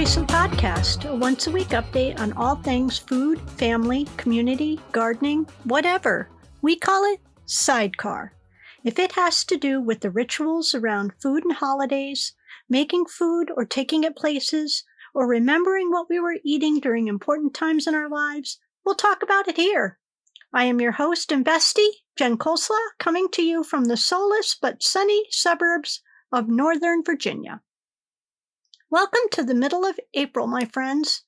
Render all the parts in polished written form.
Adjacent Podcast, a once-a-week update on all things food, family, community, gardening, whatever. We call it SideCar. If it has to do with the rituals around food and holidays, making food or taking it places, or remembering what we were eating during important times in our lives, we'll talk about it here. I am your host and bestie, Jen Coleslaw, coming to you from the soulless but sunny suburbs of Northern Virginia. Welcome to the middle of April, my friends.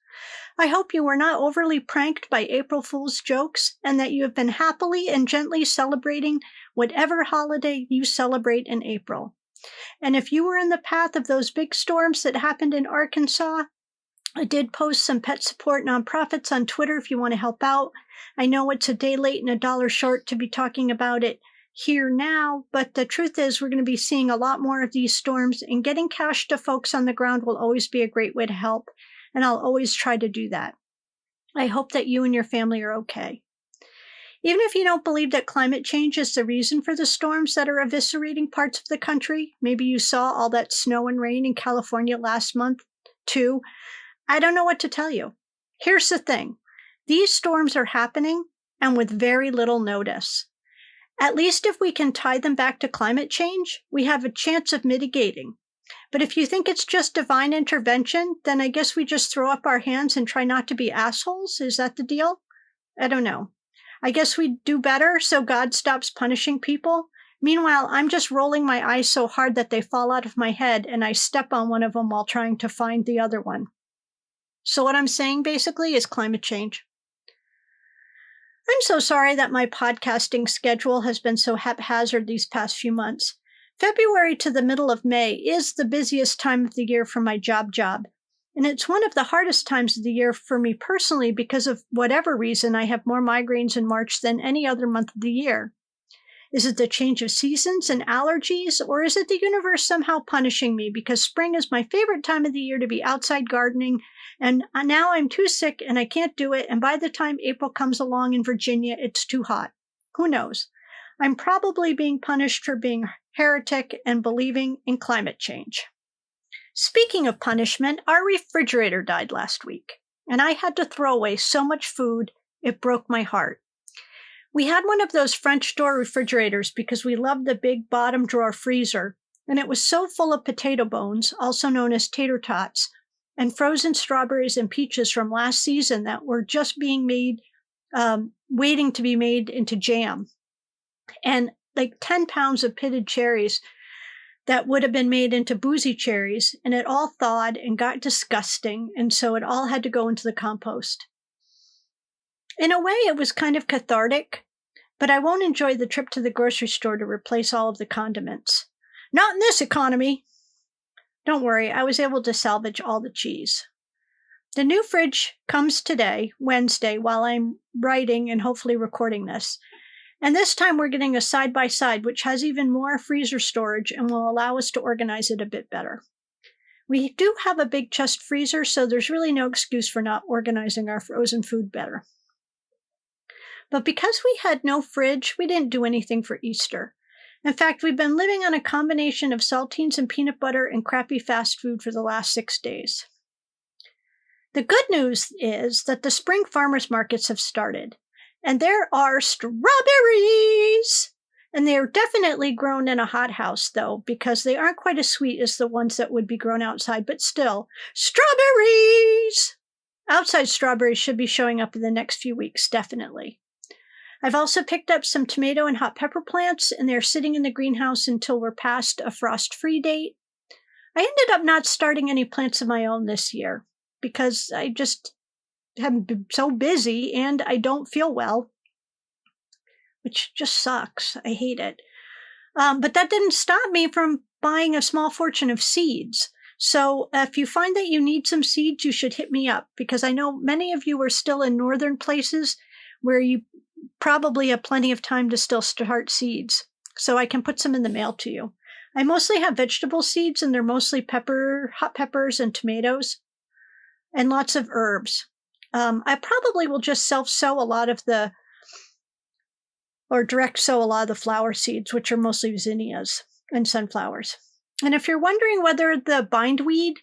I hope you were not overly pranked by April Fool's jokes and that you have been happily and gently celebrating whatever holiday you celebrate in April. And if you were in the path of those big storms that happened in Arkansas, I did post some pet support nonprofits on Twitter if you want to help out. I know it's a day late and a dollar short to be talking about it here now, but the truth is we're going to be seeing a lot more of these storms, and getting cash to folks on the ground will always be a great way to help, and I'll always try to do that. I hope that you and your family are okay. Even if you don't believe that climate change is the reason for the storms that are eviscerating parts of the country, maybe you saw all that snow and rain in California last month too, I don't know what to tell you. Here's the thing. These storms are happening, and with very little notice. At least if we can tie them back to climate change, we have a chance of mitigating. But if you think it's just divine intervention, then I guess we just throw up our hands and try not to be assholes. Is that the deal? I don't know. I guess we do better so God stops punishing people. Meanwhile, I'm just rolling my eyes so hard that they fall out of my head and I step on one of them while trying to find the other one. So what I'm saying basically is climate change. I'm so sorry that my podcasting schedule has been so haphazard these past few months. February to the middle of May is the busiest time of the year for my job, and it's one of the hardest times of the year for me personally because of whatever reason I have more migraines in March than any other month of the year. Is it the change of seasons and allergies, or is it the universe somehow punishing me because spring is my favorite time of the year to be outside gardening, and now I'm too sick and I can't do it, and by the time April comes along in Virginia, it's too hot. Who knows? I'm probably being punished for being heretic and believing in climate change. Speaking of punishment, our refrigerator died last week, and I had to throw away so much food, it broke my heart. We had one of those French door refrigerators because we loved the big bottom drawer freezer, and it was so full of potato bones, also known as tater tots, and frozen strawberries and peaches from last season that were just being made, waiting to be made into jam. And like 10 pounds of pitted cherries that would have been made into boozy cherries, and it all thawed and got disgusting, and so it all had to go into the compost. In a way, it was kind of cathartic, but I won't enjoy the trip to the grocery store to replace all of the condiments. Not in this economy. Don't worry, I was able to salvage all the cheese. The new fridge comes today, Wednesday, while I'm writing and hopefully recording this. And this time we're getting a side-by-side, which has even more freezer storage and will allow us to organize it a bit better. We do have a big chest freezer, so there's really no excuse for not organizing our frozen food better. But because we had no fridge, we didn't do anything for Easter. In fact, we've been living on a combination of saltines and peanut butter and crappy fast food for the last 6 days. The good news is that the spring farmers markets have started, and there are strawberries! And they are definitely grown in a hothouse, though, because they aren't quite as sweet as the ones that would be grown outside, but still, strawberries! Outside strawberries should be showing up in the next few weeks, definitely. I've also picked up some tomato and hot pepper plants, and they're sitting in the greenhouse until we're past a frost-free date. I ended up not starting any plants of my own this year because I just have been so busy and I don't feel well, which just sucks. I hate it. But that didn't stop me from buying a small fortune of seeds. So if you find that you need some seeds, you should hit me up because I know many of you are still in northern places where you probably have plenty of time to still start seeds, so I can put some in the mail to you. I mostly have vegetable seeds, and they're mostly hot peppers and tomatoes, and lots of herbs. I probably will just self-sow a lot of the, or direct sow a lot of the flower seeds, which are mostly zinnias and sunflowers. And if you're wondering whether the bindweed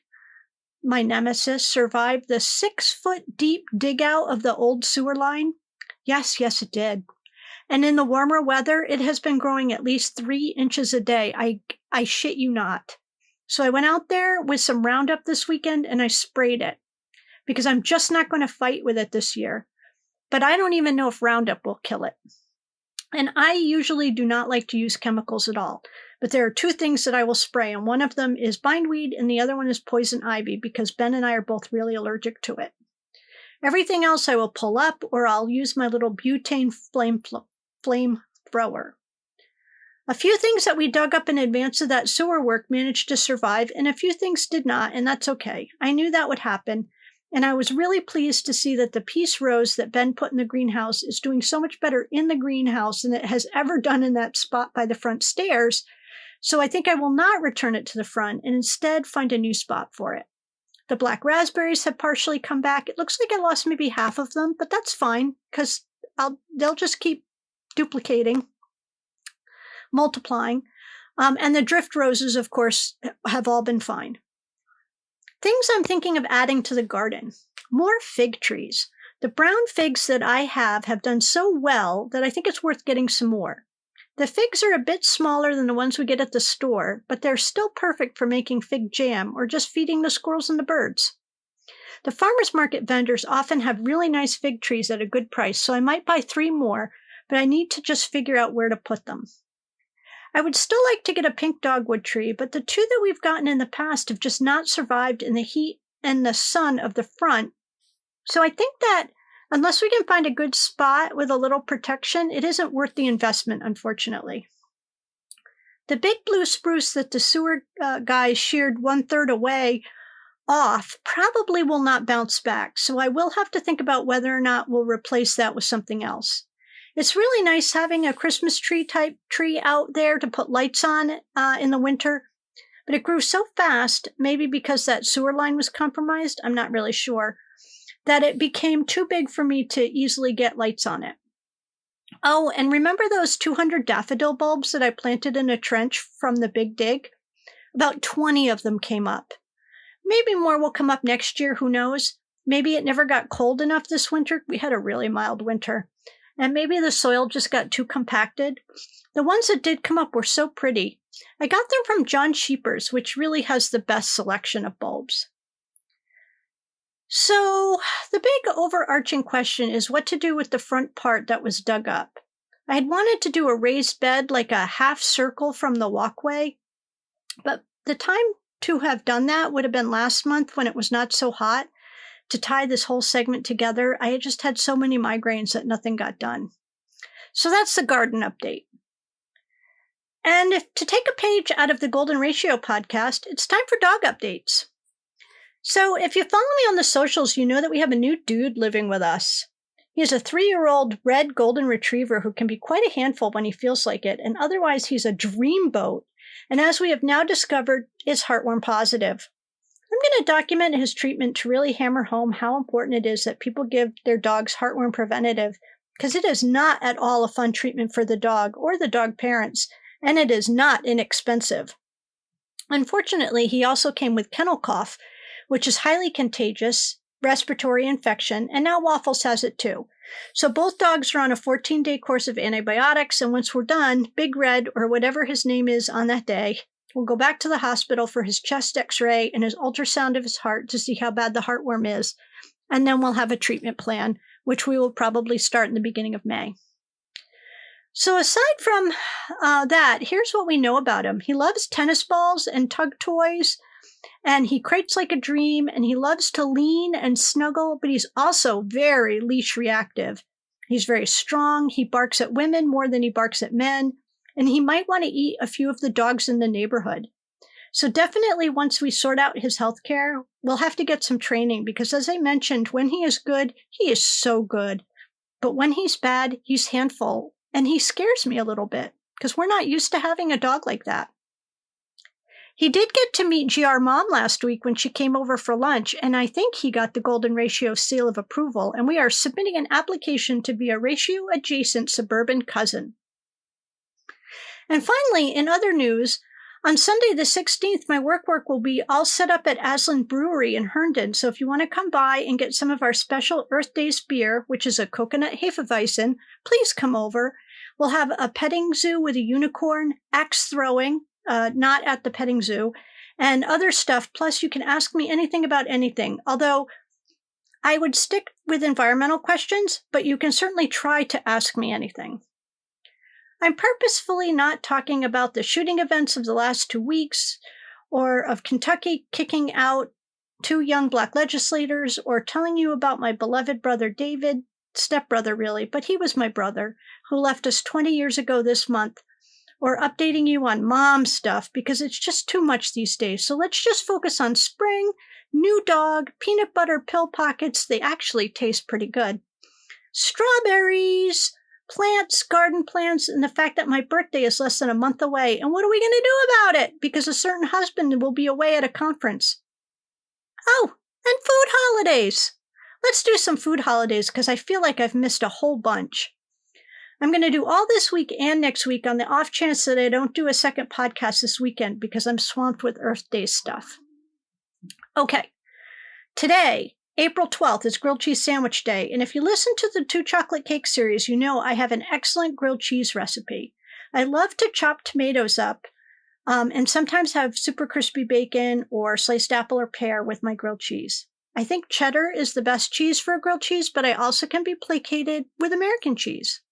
my nemesis, survive the 6-foot deep dig out of the old sewer line? Yes, it did. And in the warmer weather, it has been growing at least 3 inches a day. I shit you not. So I went out there with some Roundup this weekend and I sprayed it because I'm just not going to fight with it this year. But I don't even know if Roundup will kill it. And I usually do not like to use chemicals at all. But there are 2 things that I will spray, and one of them is bindweed and the other one is poison ivy because Ben and I are both really allergic to it. Everything else I will pull up or I'll use my little butane flame thrower. A few things that we dug up in advance of that sewer work managed to survive, and a few things did not, and that's okay. I knew that would happen, and I was really pleased to see that the peace rose that Ben put in the greenhouse is doing so much better in the greenhouse than it has ever done in that spot by the front stairs, so I think I will not return it to the front and instead find a new spot for it. The black raspberries have partially come back. It looks like I lost maybe half of them, but that's fine because they'll just keep duplicating, multiplying. And the drift roses, of course, have all been fine. Things I'm thinking of adding to the garden. More fig trees. The brown figs that I have done so well that I think it's worth getting some more. The figs are a bit smaller than the ones we get at the store, but they're still perfect for making fig jam or just feeding the squirrels and the birds. The farmers market vendors often have really nice fig trees at a good price, so I might buy 3 more, but I need to just figure out where to put them. I would still like to get a pink dogwood tree, but the 2 that we've gotten in the past have just not survived in the heat and the sun of the front. So I think that unless we can find a good spot with a little protection, it isn't worth the investment, unfortunately. The big blue spruce that the sewer guys sheared 1/3 away off probably will not bounce back, so I will have to think about whether or not we'll replace that with something else. It's really nice having a Christmas tree type tree out there to put lights on in the winter, but it grew so fast, maybe because that sewer line was compromised, I'm not really sure, that it became too big for me to easily get lights on it. Oh, and remember those 200 daffodil bulbs that I planted in a trench from the big dig? About 20 of them came up. Maybe more will come up next year, who knows? Maybe it never got cold enough this winter. We had a really mild winter. And maybe the soil just got too compacted. The ones that did come up were so pretty. I got them from John Sheepers, which really has the best selection of bulbs. So the big overarching question is what to do with the front part that was dug up. I had wanted to do a raised bed, like a half circle from the walkway, but the time to have done that would have been last month when it was not so hot. To tie this whole segment together, I had just had so many migraines that nothing got done. So that's the garden update. And to take a page out of the Golden Ratio podcast, it's time for dog updates. So if you follow me on the socials, you know that we have a new dude living with us. He is a 3-year-old red golden retriever who can be quite a handful when he feels like it, and otherwise he's a dreamboat, and as we have now discovered, is heartworm positive. I'm going to document his treatment to really hammer home how important it is that people give their dogs heartworm preventative, because it is not at all a fun treatment for the dog or the dog parents, and it is not inexpensive. Unfortunately, he also came with kennel cough, which is highly contagious, respiratory infection, and now Waffles has it too. So both dogs are on a 14-day course of antibiotics, and once we're done, Big Red, or whatever his name is on that day, will go back to the hospital for his chest x-ray and his ultrasound of his heart to see how bad the heartworm is, and then we'll have a treatment plan, which we will probably start in the beginning of May. So aside from that, here's what we know about him. He loves tennis balls and tug toys, and he crates like a dream, and he loves to lean and snuggle, but he's also very leash reactive. He's very strong. He barks at women more than he barks at men, and he might want to eat a few of the dogs in the neighborhood. So definitely once we sort out his health care, we'll have to get some training because, as I mentioned, when he is good, he is so good. But when he's bad, he's handful, and he scares me a little bit because we're not used to having a dog like that. He did get to meet GR Mom last week when she came over for lunch, and I think he got the Golden Ratio seal of approval, and we are submitting an application to be a ratio-adjacent suburban cousin. And finally, in other news, On Sunday the 16th, my work will be all set up at Aslin Brewery in Herndon. So if you want to come by and get some of our special Earth Days beer, which is a coconut Hefeweizen, please come over. We'll have a petting zoo with a unicorn, axe throwing, not at the petting zoo, and other stuff. Plus, you can ask me anything about anything. Although I would stick with environmental questions, but you can certainly try to ask me anything. I'm purposefully not talking about the shooting events of the last 2 weeks, or of Kentucky kicking out 2 young Black legislators, or telling you about my beloved brother David, stepbrother really, but he was my brother, who left us 20 years ago this month, or updating you on mom stuff, because it's just too much these days. So let's just focus on spring, new dog, peanut butter pill pockets, they actually taste pretty good, strawberries, plants, garden plants, and the fact that my birthday is less than a month away. And what are we going to do about it? Because a certain husband will be away at a conference. Oh, and food holidays. Let's do some food holidays because I feel like I've missed a whole bunch. I'm going to do all this week and next week on the off chance that I don't do a second podcast this weekend because I'm swamped with Earth Day stuff. Okay, today, April 12th is Grilled Cheese Sandwich Day, and if you listen to the 2 Chocolate Cake series, you know I have an excellent grilled cheese recipe. I love to chop tomatoes up and sometimes have super crispy bacon or sliced apple or pear with my grilled cheese. I think cheddar is the best cheese for a grilled cheese, but I also can be placated with American cheese.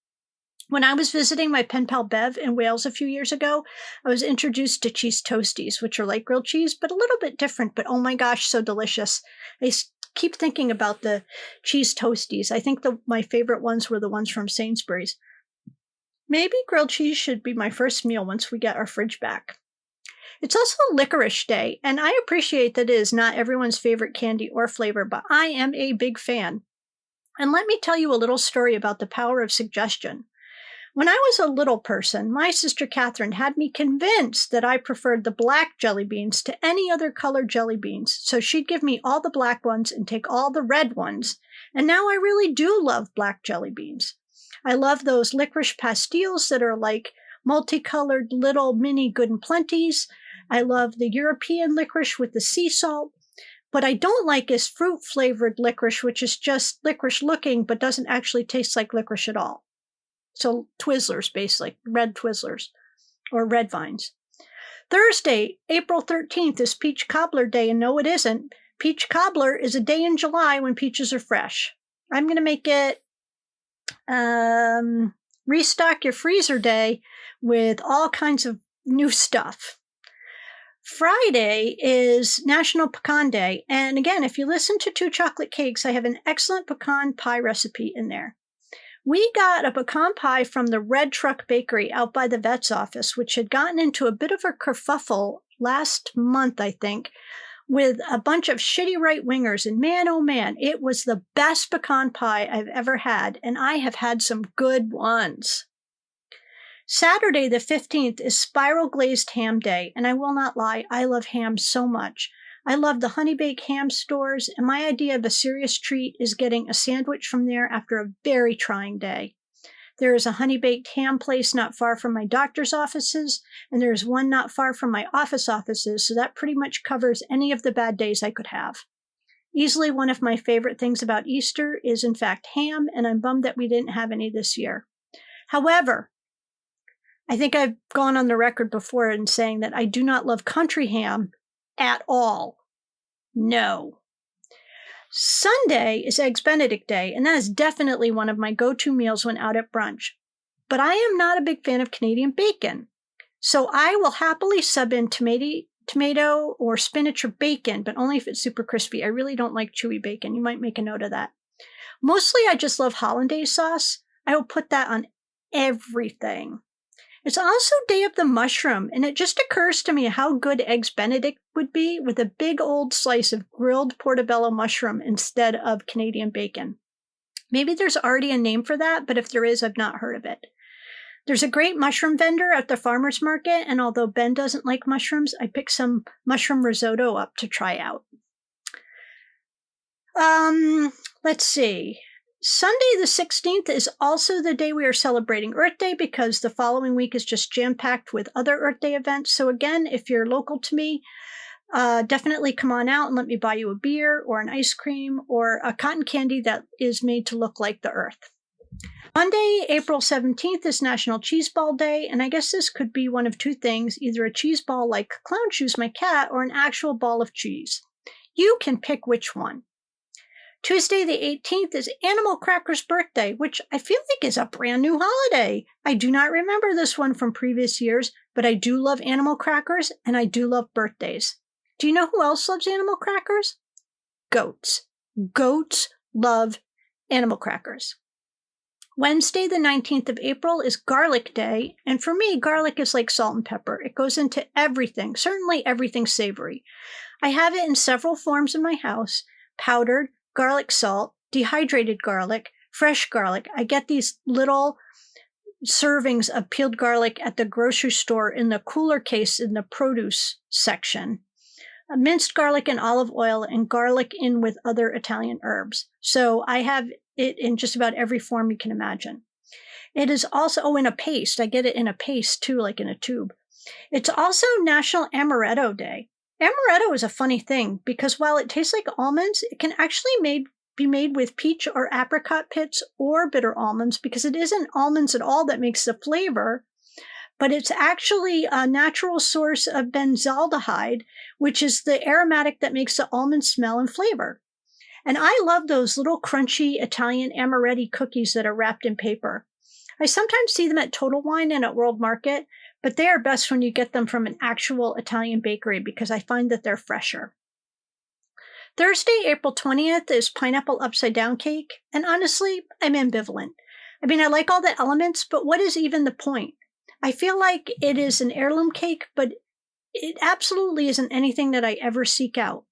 When I was visiting my pen pal Bev in Wales a few years ago, I was introduced to cheese toasties, which are like grilled cheese, but a little bit different, but oh my gosh, so delicious. I keep thinking about the cheese toasties. I think my favorite ones were the ones from Sainsbury's. Maybe grilled cheese should be my first meal once we get our fridge back. It's also Licorice Day, and I appreciate that it is not everyone's favorite candy or flavor, but I am a big fan. And let me tell you a little story about the power of suggestion. When I was a little person, my sister Catherine had me convinced that I preferred the black jelly beans to any other colored jelly beans, so she'd give me all the black ones and take all the red ones, and now I really do love black jelly beans. I love those licorice pastilles that are like multicolored little mini Good and Plenties. I love the European licorice with the sea salt. What I don't like is fruit-flavored licorice, which is just licorice-looking but doesn't actually taste like licorice at all. So Twizzlers, basically, red Twizzlers, or red vines. Thursday, April 13th is Peach Cobbler Day, and no, it isn't. Peach Cobbler is a day in July when peaches are fresh. I'm going to make it Restock Your Freezer Day with all kinds of new stuff. Friday is National Pecan Day, and again, if you listen to 2 Chocolate Cakes, I have an excellent pecan pie recipe in there. We got a pecan pie from the Red Truck Bakery out by the vet's office, which had gotten into a bit of a kerfuffle last month, I think, with a bunch of shitty right-wingers. And man, oh man, it was the best pecan pie I've ever had, and I have had some good ones. Saturday the 15th is Spiral Glazed Ham Day, and I will not lie, I love ham so much. I love the Honey Baked ham stores, and my idea of a serious treat is getting a sandwich from there after a very trying day. There is a Honey Baked ham place not far from my doctor's offices, and there is one not far from my office offices, so that pretty much covers any of the bad days I could have. Easily one of my favorite things about Easter is, in fact, ham, and I'm bummed that we didn't have any this year. However, I think I've gone on the record before in saying that I do not love country ham at all. No. Sunday is Eggs Benedict Day, and that is definitely one of my go-to meals when out at brunch. But I am not a big fan of Canadian bacon, so I will happily sub in tomato or spinach or bacon, but only if it's super crispy. I really don't like chewy bacon. You might make a note of that. Mostly I just love hollandaise sauce. I will put that on everything. It's also Day of the Mushroom, and it just occurs to me how good Eggs Benedict would be with a big old slice of grilled portobello mushroom instead of Canadian bacon. Maybe there's already a name for that, but if there is, I've not heard of it. There's a great mushroom vendor at the farmer's market, and although Ben doesn't like mushrooms, I picked some mushroom risotto up to try out. Let's see. Sunday the 16th is also the day we are celebrating Earth Day because the following week is just jam-packed with other Earth Day events. So again, if you're local to me, definitely come on out and let me buy you a beer or an ice cream or a cotton candy that is made to look like the Earth. Monday, April 17th is National Cheese Ball Day, and I guess this could be one of two things, either a cheese ball like Clown Shoes, my cat, or an actual ball of cheese. You can pick which one. Tuesday the 18th is Animal Cracker's birthday, which I feel like is a brand new holiday. I do not remember this one from previous years, but I do love animal crackers, and I do love birthdays. Do you know who else loves animal crackers? Goats. Goats love animal crackers. Wednesday, the 19th of April is Garlic Day, and for me, garlic is like salt and pepper. It goes into everything, certainly everything savory. I have it in several forms in my house: powdered, garlic salt, dehydrated garlic, fresh garlic. I get these little servings of peeled garlic at the grocery store in the cooler case in the produce section. Minced garlic and olive oil, and garlic in with other Italian herbs. So I have it in just about every form you can imagine. It is also, in a paste. I get it in a paste too, like in a tube. It's also National Amaretto Day. Amaretto is a funny thing because while it tastes like almonds, it can actually be made with peach or apricot pits or bitter almonds because it isn't almonds at all that makes the flavor, but it's actually a natural source of benzaldehyde, which is the aromatic that makes the almond smell and flavor. And I love those little crunchy Italian amaretti cookies that are wrapped in paper. I sometimes see them at Total Wine and at World Market, but they are best when you get them from an actual Italian bakery because I find that they're fresher. Thursday, April 20th is Pineapple Upside Down Cake, and honestly, I'm ambivalent. I mean, I like all the elements, but what is even the point? I feel like it is an heirloom cake, but it absolutely isn't anything that I ever seek out.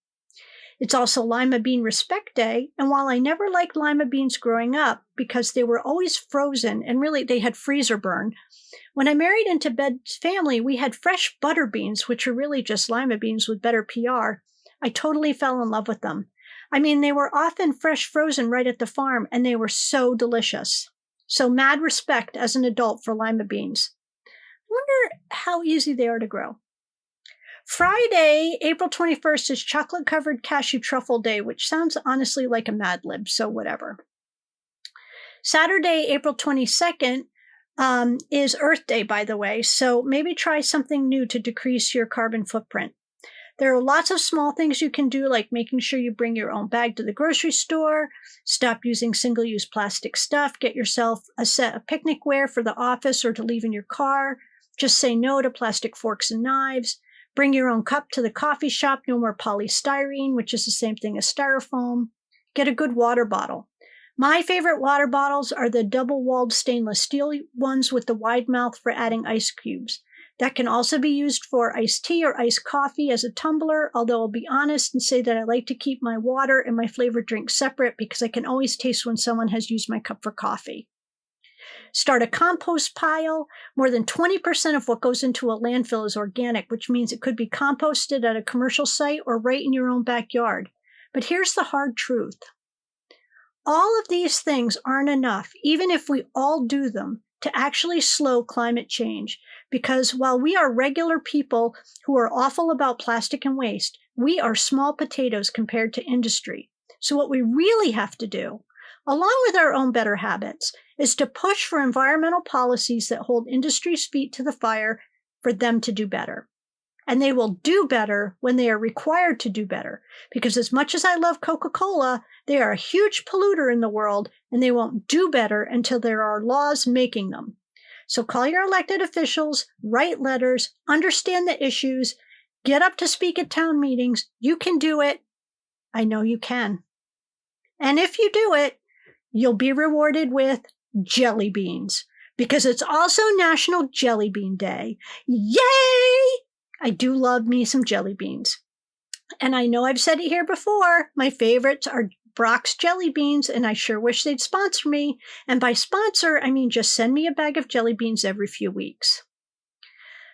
It's also Lima Bean Respect Day, and while I never liked lima beans growing up because they were always frozen and really they had freezer burn, when I married into Bed's family, we had fresh butter beans, which are really just lima beans with better PR. I totally fell in love with them. I mean, they were often fresh frozen right at the farm, and they were so delicious. So mad respect as an adult for lima beans. I wonder how easy they are to grow. Friday, April 21st is Chocolate-Covered Cashew Truffle Day, which sounds honestly like a Mad Lib, so whatever. Saturday, April 22nd is Earth Day, by the way, so maybe try something new to decrease your carbon footprint. There are lots of small things you can do, like making sure you bring your own bag to the grocery store, stop using single-use plastic stuff, get yourself a set of picnicware for the office or to leave in your car, just say no to plastic forks and knives, bring your own cup to the coffee shop, no more polystyrene, which is the same thing as styrofoam, get a good water bottle. My favorite water bottles are the double-walled stainless steel ones with the wide mouth for adding ice cubes. That can also be used for iced tea or iced coffee as a tumbler, although I'll be honest and say that I like to keep my water and my flavored drink separate because I can always taste when someone has used my cup for coffee. Start a compost pile. More than 20% of what goes into a landfill is organic, which means it could be composted at a commercial site or right in your own backyard. But here's the hard truth. All of these things aren't enough, even if we all do them, to actually slow climate change. Because while we are regular people who are awful about plastic and waste, we are small potatoes compared to industry. So what we really have to do, along with our own better habits, is to push for environmental policies that hold industry's feet to the fire for them to do better. And they will do better when they are required to do better. Because as much as I love Coca-Cola, they are a huge polluter in the world, and they won't do better until there are laws making them. So call your elected officials, write letters, understand the issues, get up to speak at town meetings. You can do it. I know you can. And if you do it, you'll be rewarded with jelly beans, because it's also National Jelly Bean Day. Yay! I do love me some jelly beans. And I know I've said it here before, my favorites are Brock's Jelly Beans, and I sure wish they'd sponsor me. And by sponsor, I mean just send me a bag of jelly beans every few weeks.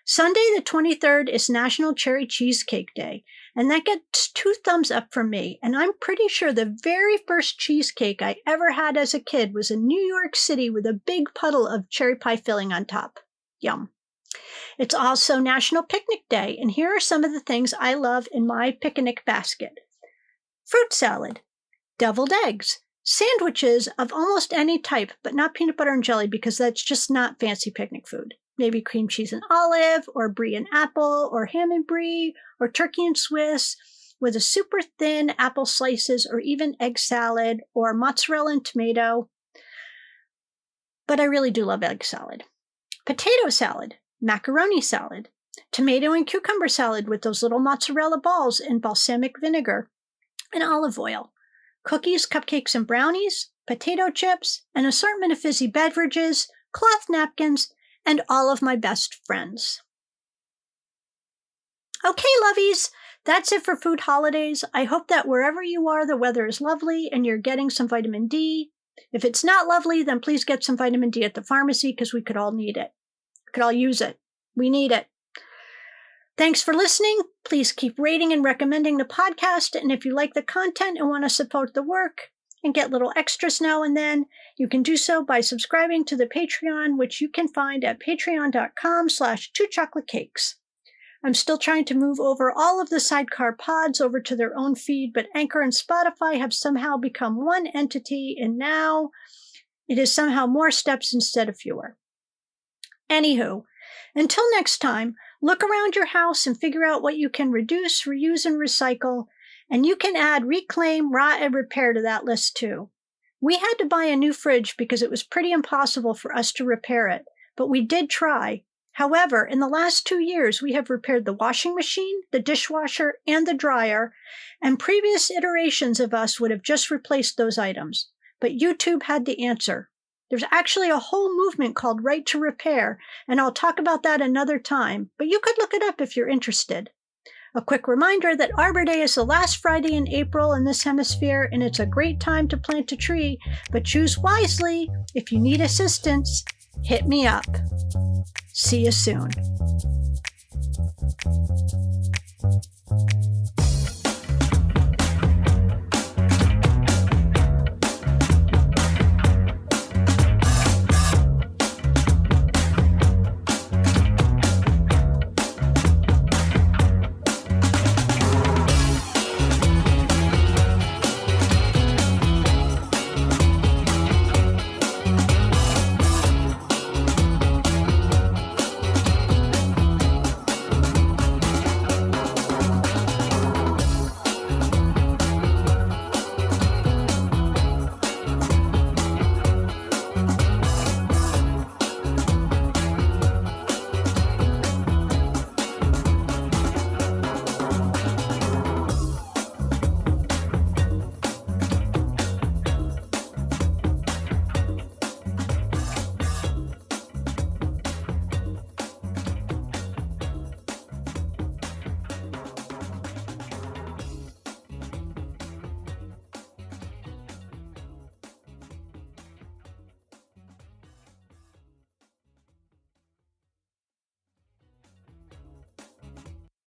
Sunday the 23rd is National Cherry Cheesecake Day, and that gets 2 thumbs up from me, and I'm pretty sure the very first cheesecake I ever had as a kid was in New York City with a big puddle of cherry pie filling on top. Yum. It's also National Picnic Day, and here are some of the things I love in my picnic basket. Fruit salad, deviled eggs, sandwiches of almost any type, but not peanut butter and jelly because that's just not fancy picnic food. Maybe cream cheese and olive, or brie and apple, or ham and brie, or turkey and Swiss, with a super thin apple slices, or even egg salad, or mozzarella and tomato. But I really do love egg salad. Potato salad, macaroni salad, tomato and cucumber salad with those little mozzarella balls in balsamic vinegar, and olive oil. Cookies, cupcakes, and brownies, potato chips, an assortment of fizzy beverages, cloth napkins, and all of my best friends. Okay, lovies, that's it for food holidays. I hope that wherever you are, the weather is lovely and you're getting some vitamin D. If it's not lovely, then please get some vitamin D at the pharmacy because we could all need it. We could all use it. We need it. Thanks for listening. Please keep rating and recommending the podcast. And if you like the content and want to support the work and get little extras now and then, you can do so by subscribing to the Patreon, which you can find at patreon.com/2chocolatekes. I'm still trying to move over all of the SideCar pods over to their own feed, but Anchor and Spotify have somehow become one entity, and now it is somehow more steps instead of fewer. Anywho, until next time, look around your house and figure out what you can reduce, reuse, and recycle, and you can add reclaim, rot, and repair to that list too. We had to buy a new fridge because it was pretty impossible for us to repair it, but we did try. However, in the last 2 years, we have repaired the washing machine, the dishwasher, and the dryer, and previous iterations of us would have just replaced those items. But YouTube had the answer. There's actually a whole movement called Right to Repair, and I'll talk about that another time, but you could look it up if you're interested. A quick reminder that Arbor Day is the last Friday in April in this hemisphere, and it's a great time to plant a tree, but choose wisely. If you need assistance, hit me up. See you soon.